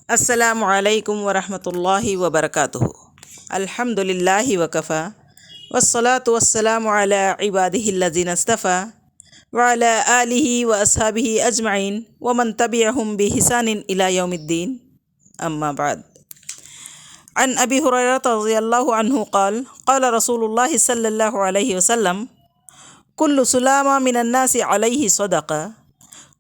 السلام علیکم ورحمۃ اللہ وبرکاتہ۔ الحمد للہ وکفی والصلاة والسلام علی عبادہ الذین اصطفی وعلی آلہ واصحابہ اجمعین ومن تبعہم بإحسان الی یوم الدین، اما بعد۔ عن ابی ہریرہ رضی اللہ عنہ قال قال رسول اللہ صلی اللہ علیہ وسلم کل سلامہ من الناس علیہ صدقہ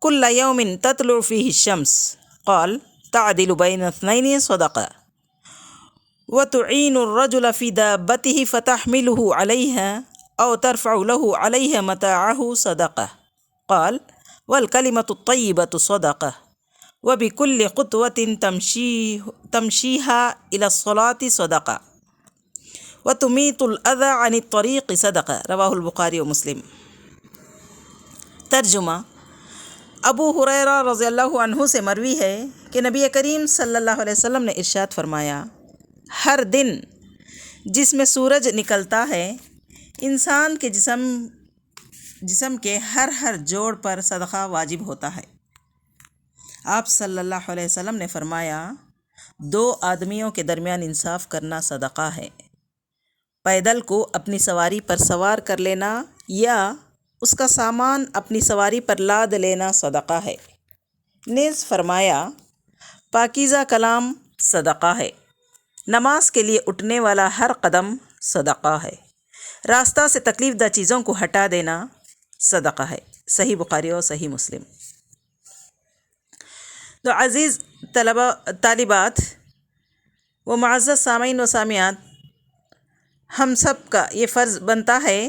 کل یوم تطلع فیہ الشمس قال تعدل بین اثنین صدقہ وتعین الرجل فی دابته فتحمله علیها او ترفع له علیها متاعه صدقہ قال والکلمۃ الطیبۃ صدقہ وبکل خطوۃ تمشیها الی الصلاۃ صدقہ وتمیت الاذی عن الطریق صدقہ، رواہ البخاری و مسلم۔ ترجمہ: ابو ہریرہ رضی اللہ عنہ سے مروی ہے کہ نبی کریم صلی اللہ علیہ وسلم نے ارشاد فرمایا، ہر دن جس میں سورج نکلتا ہے انسان کے جسم کے ہر جوڑ پر صدقہ واجب ہوتا ہے۔ آپ صلی اللہ علیہ وسلم نے فرمایا، دو آدمیوں کے درمیان انصاف کرنا صدقہ ہے۔ پیدل کو اپنی سواری پر سوار کر لینا یا اس کا سامان اپنی سواری پر لاد لینا صدقہ ہے۔ نیز فرمایا، پاکیزہ کلام صدقہ ہے، نماز کے لیے اٹھنے والا ہر قدم صدقہ ہے، راستہ سے تکلیف دہ چیزوں کو ہٹا دینا صدقہ ہے۔ صحیح بخاری اور صحیح مسلم۔ تو عزیز طالبات و معزز سامعین و سامعات، ہم سب کا یہ فرض بنتا ہے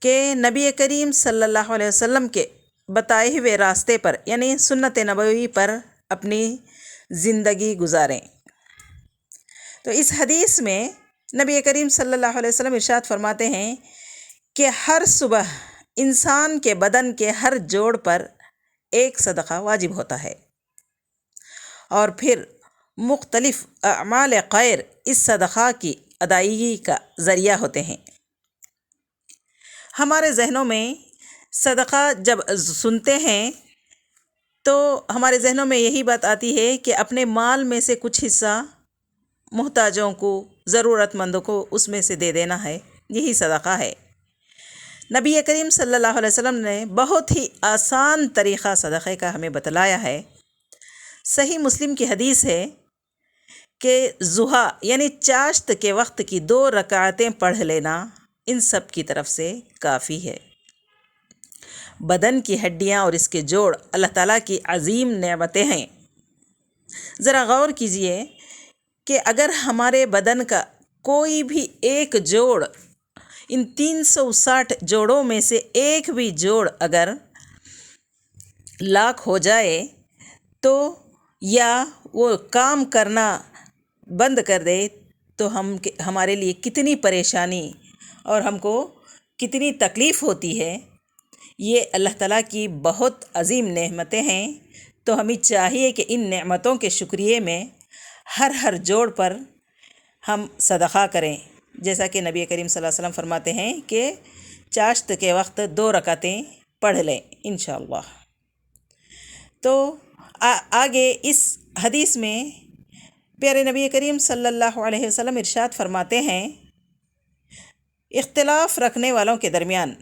کہ نبی کریم صلی اللہ علیہ وسلم کے بتائے ہوئے راستے پر یعنی سنت نبوی پر اپنی زندگی گزاریں۔ تو اس حدیث میں نبی کریم صلی اللہ علیہ وسلم ارشاد فرماتے ہیں کہ ہر صبح انسان کے بدن کے ہر جوڑ پر ایک صدقہ واجب ہوتا ہے، اور پھر مختلف اعمال خیر اس صدقہ کی ادائیگی کا ذریعہ ہوتے ہیں۔ ہمارے ذہنوں میں صدقہ جب سنتے ہیں تو ہمارے ذہنوں میں یہی بات آتی ہے کہ اپنے مال میں سے کچھ حصہ محتاجوں کو، ضرورت مندوں کو اس میں سے دے دینا ہے، یہی صدقہ ہے۔ نبی کریم صلی اللہ علیہ وسلم نے بہت ہی آسان طریقہ صدقے کا ہمیں بتلایا ہے۔ صحیح مسلم کی حدیث ہے کہ ضحیٰ یعنی چاشت کے وقت کی 2 رکعتیں پڑھ لینا ان سب کی طرف سے کافی ہے۔ بدن کی ہڈیاں اور اس کے جوڑ اللہ تعالیٰ کی عظیم نعمتیں ہیں۔ ذرا غور کیجئے کہ اگر ہمارے بدن کا کوئی بھی ایک جوڑ، ان 360 جوڑوں میں سے ایک بھی جوڑ اگر لاک ہو جائے تو یا وہ کام کرنا بند کر دے تو ہمارے لیے کتنی پریشانی اور ہم کو کتنی تکلیف ہوتی ہے۔ یہ اللہ تعالیٰ کی بہت عظیم نعمتیں ہیں، تو ہمیں چاہیے کہ ان نعمتوں کے شکریے میں ہر جوڑ پر ہم صدقہ کریں، جیسا کہ نبی کریم صلی اللہ علیہ وسلم فرماتے ہیں کہ چاشت کے وقت 2 رکعتیں پڑھ لیں انشاءاللہ۔ تو آگے اس حدیث میں پیارے نبی کریم صلی اللہ علیہ وسلم ارشاد فرماتے ہیں، اختلاف رکھنے والوں کے درمیان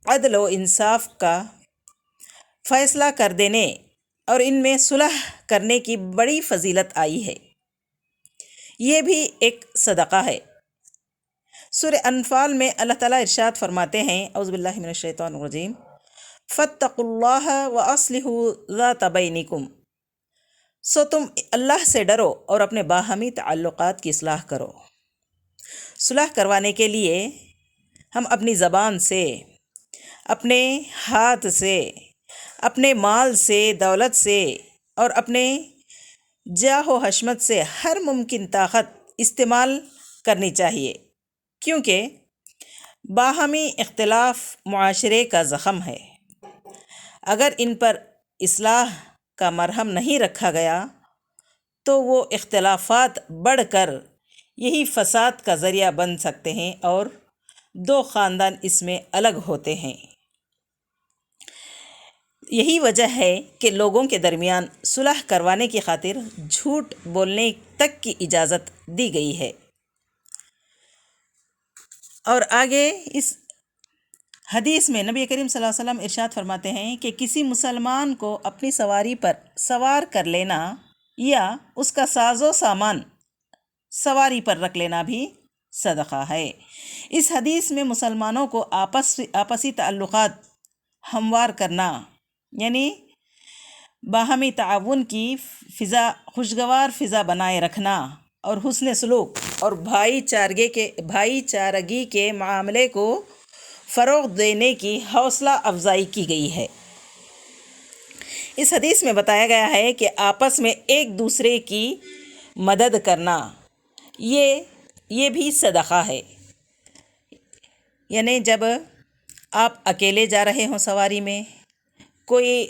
عدل و انصاف کا فیصلہ کر دینے اور ان میں صلح کرنے کی بڑی فضیلت آئی ہے، یہ بھی ایک صدقہ ہے۔ سورہ انفال میں اللہ تعالیٰ ارشاد فرماتے ہیں، اعوذ باللہ من الشیطان الرجیم، فاتقوا اللہ واصلحوا ذات بینکم، سو تم اللہ سے ڈرو اور اپنے باہمی تعلقات کی اصلاح کرو۔ صلح کروانے کے لیے ہم اپنی زبان سے، اپنے ہاتھ سے، اپنے مال سے، دولت سے اور اپنے جاہ و حشمت سے ہر ممکن طاقت استعمال کرنی چاہیے، کیونکہ باہمی اختلاف معاشرے کا زخم ہے۔ اگر ان پر اصلاح کا مرہم نہیں رکھا گیا تو وہ اختلافات بڑھ کر یہی فساد کا ذریعہ بن سکتے ہیں اور 2 خاندان اس میں الگ ہوتے ہیں۔ یہی وجہ ہے کہ لوگوں کے درمیان صلح کروانے کی خاطر جھوٹ بولنے تک کی اجازت دی گئی ہے۔ اور آگے اس حدیث میں نبی کریم صلی اللہ علیہ وسلم ارشاد فرماتے ہیں کہ کسی مسلمان کو اپنی سواری پر سوار کر لینا یا اس کا ساز و سامان سواری پر رکھ لینا بھی صدقہ ہے۔ اس حدیث میں مسلمانوں کو آپسی تعلقات ہموار کرنا، یعنی باہمی تعاون کی خوشگوار فضا بنائے رکھنا اور حسن سلوک اور بھائی چارگی کے معاملے کو فروغ دینے کی حوصلہ افزائی کی گئی ہے۔ اس حدیث میں بتایا گیا ہے کہ آپس میں ایک دوسرے کی مدد کرنا یہ بھی صدقہ ہے۔ یعنی جب آپ اکیلے جا رہے ہوں سواری میں، کوئی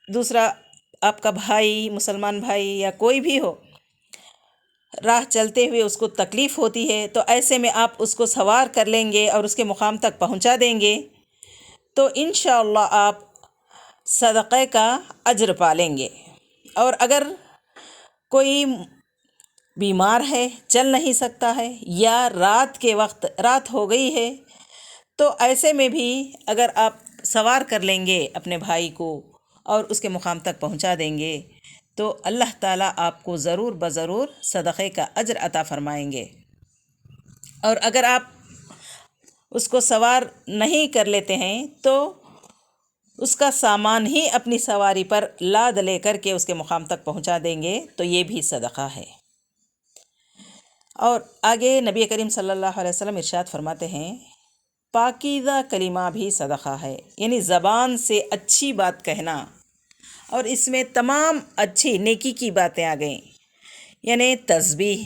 دوسرا آپ کا بھائی، مسلمان بھائی یا کوئی بھی ہو، راہ چلتے ہوئے اس کو تکلیف ہوتی ہے، تو ایسے میں آپ اس کو سوار کر لیں گے اور اس کے مقام تک پہنچا دیں گے تو انشاءاللہ آپ صدقے کا اجر پالیں گے۔ اور اگر کوئی بیمار ہے، چل نہیں سکتا ہے، یا رات کے وقت رات ہو گئی ہے، تو ایسے میں بھی اگر آپ سوار کر لیں گے اپنے بھائی کو اور اس کے مقام تک پہنچا دیں گے تو اللہ تعالیٰ آپ کو ضرور بضرور صدقے کا اجر عطا فرمائیں گے۔ اور اگر آپ اس کو سوار نہیں کر لیتے ہیں تو اس کا سامان ہی اپنی سواری پر لاد لے کر کے اس کے مقام تک پہنچا دیں گے تو یہ بھی صدقہ ہے۔ اور آگے نبی کریم صلی اللہ علیہ وسلم ارشاد فرماتے ہیں، پاکیزہ کلمہ بھی صدقہ ہے، یعنی زبان سے اچھی بات کہنا، اور اس میں تمام اچھی نیکی کی باتیں آ گئیں، یعنی تسبیح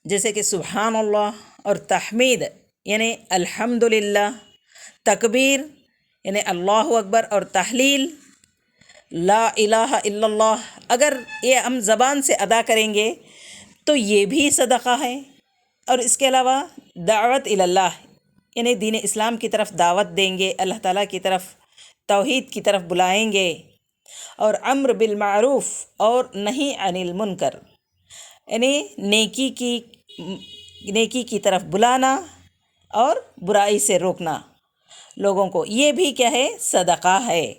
جیسے کہ سبحان اللہ، اور تحمید یعنی الحمدللہ، تکبیر یعنی اللہ اکبر، اور تحلیل لا الہ الا اللہ، اگر یہ ہم زبان سے ادا کریں گے تو یہ بھی صدقہ ہے۔ اور اس کے علاوہ دعوت اللہ، یعنی دین اسلام کی طرف دعوت دیں گے، اللہ تعالیٰ کی طرف توحید کی طرف بلائیں گے، اور امر بالمعروف اور نہی عن المنکر، یعنی نیکی کی طرف بلانا اور برائی سے روکنا لوگوں کو، یہ بھی کیا ہے؟ صدقہ ہے۔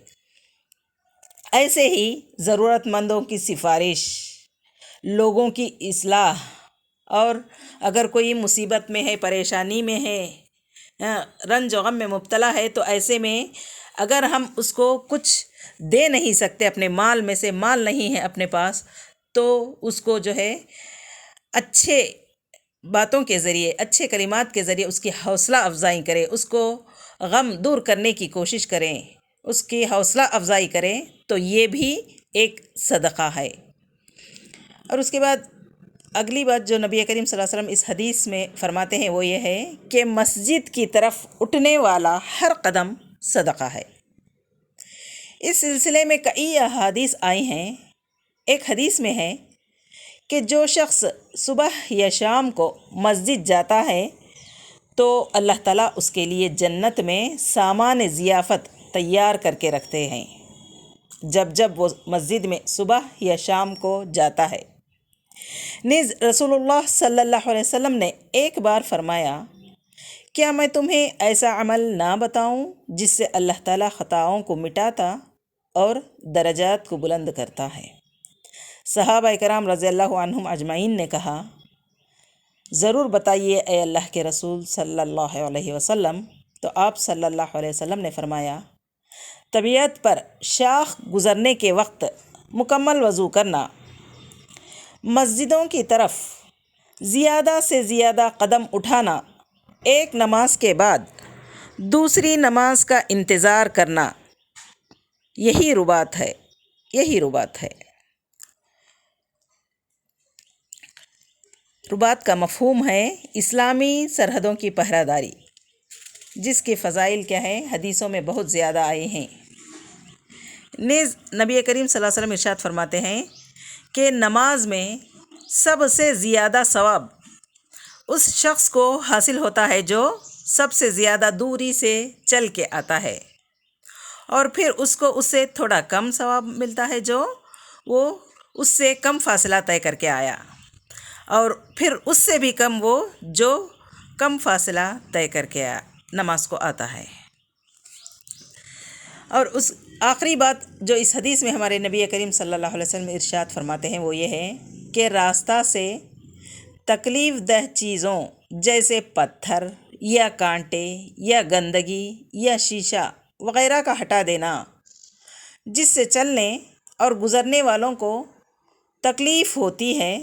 ایسے ہی ضرورت مندوں کی سفارش، لوگوں کی اصلاح، اور اگر کوئی مصیبت میں ہے، پریشانی میں ہے، رنج و غم میں مبتلا ہے، تو ایسے میں اگر ہم اس کو کچھ دے نہیں سکتے، اپنے مال میں سے مال نہیں ہے اپنے پاس، تو اس کو جو ہے اچھے باتوں کے ذریعے، اچھے کلمات کے ذریعے اس کی حوصلہ افزائی کریں، اس کو غم دور کرنے کی کوشش کریں، اس کی حوصلہ افزائی کریں، تو یہ بھی ایک صدقہ ہے۔ اور اس کے بعد اگلی بات جو نبی کریم صلی اللہ علیہ وسلم اس حدیث میں فرماتے ہیں وہ یہ ہے کہ مسجد کی طرف اٹھنے والا ہر قدم صدقہ ہے۔ اس سلسلے میں کئی احادیث آئی ہیں۔ ایک حدیث میں ہے کہ جو شخص صبح یا شام کو مسجد جاتا ہے تو اللہ تعالیٰ اس کے لیے جنت میں سامان ضیافت تیار کر کے رکھتے ہیں جب وہ مسجد میں صبح یا شام کو جاتا ہے۔ نیز رسول اللہ صلی اللہ علیہ وسلم نے ایک بار فرمایا، کیا میں تمہیں ایسا عمل نہ بتاؤں جس سے اللہ تعالیٰ خطاؤں کو مٹاتا اور درجات کو بلند کرتا ہے؟ صحابہ کرام رضی اللہ عنہم اجمعین نے کہا، ضرور بتائیے اے اللہ کے رسول صلی اللہ علیہ وسلم۔ تو آپ صلی اللہ علیہ وسلم نے فرمایا، طبیعت پر شاخ گزرنے کے وقت مکمل وضو کرنا، مسجدوں کی طرف زیادہ سے زیادہ قدم اٹھانا، ایک نماز کے بعد دوسری نماز کا انتظار کرنا، یہی رباط ہے، یہی رباط ہے۔ رباط کا مفہوم ہے اسلامی سرحدوں کی پہرہ داری، جس کے فضائل کیا ہیں؟ حدیثوں میں بہت زیادہ آئے ہیں۔ نیز نبی کریم صلی اللہ علیہ وسلم ارشاد فرماتے ہیں کہ نماز میں سب سے زیادہ ثواب اس شخص کو حاصل ہوتا ہے جو سب سے زیادہ دوری سے چل کے آتا ہے، اور پھر اس کو اس سے تھوڑا کم ثواب ملتا ہے جو وہ اس سے کم فاصلہ طے کر کے آیا، اور پھر اس سے بھی کم وہ جو کم فاصلہ طے کر کے نماز کو آتا ہے۔ اور اس آخری بات جو اس حدیث میں ہمارے نبی کریم صلی اللہ علیہ وسلم ارشاد فرماتے ہیں وہ یہ ہے کہ راستہ سے تکلیف دہ چیزوں جیسے پتھر یا کانٹے یا گندگی یا شیشہ وغیرہ کا ہٹا دینا، جس سے چلنے اور گزرنے والوں کو تکلیف ہوتی ہے،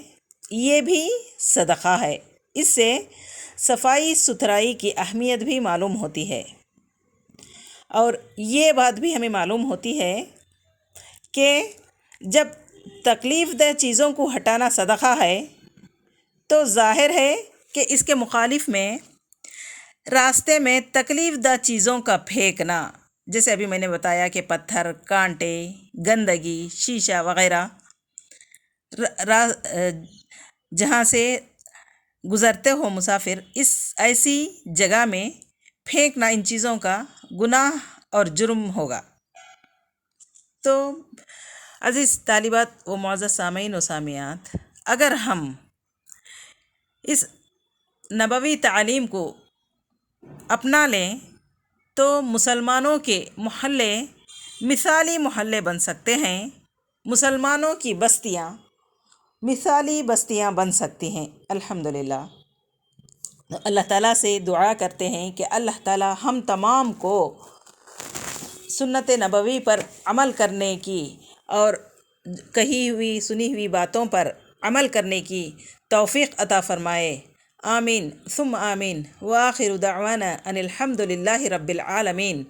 یہ بھی صدقہ ہے۔ اس سے صفائی ستھرائی کی اہمیت بھی معلوم ہوتی ہے، اور یہ بات بھی ہمیں معلوم ہوتی ہے کہ جب تکلیف دہ چیزوں کو ہٹانا صدقہ ہے تو ظاہر ہے کہ اس کے مخالف میں راستے میں تکلیف دہ چیزوں کا پھینکنا، جیسے ابھی میں نے بتایا کہ پتھر، کانٹے، گندگی، شیشہ وغیرہ جہاں سے گزرتے ہو مسافر، اس ایسی جگہ میں پھینکنا ان چیزوں کا گناہ اور جرم ہوگا۔ تو عزیز طالبات و معزز سامعین و سامعات، اگر ہم اس نبوی تعلیم کو اپنا لیں تو مسلمانوں کے محلے مثالی محلے بن سکتے ہیں، مسلمانوں کی بستیاں مثالی بستیاں بن سکتی ہیں الحمدللہ۔ اللہ تعالیٰ سے دعا کرتے ہیں کہ اللہ تعالیٰ ہم تمام کو سنت نبوی پر عمل کرنے کی اور کہی ہوئی سنی ہوئی باتوں پر عمل کرنے کی توفیق عطا فرمائے، آمین ثم آمین، وآخر دعوانا ان الحمد للہ رب العالمین۔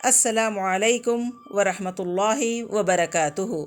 السلام علیکم ورحمۃ اللہ وبرکاتہ۔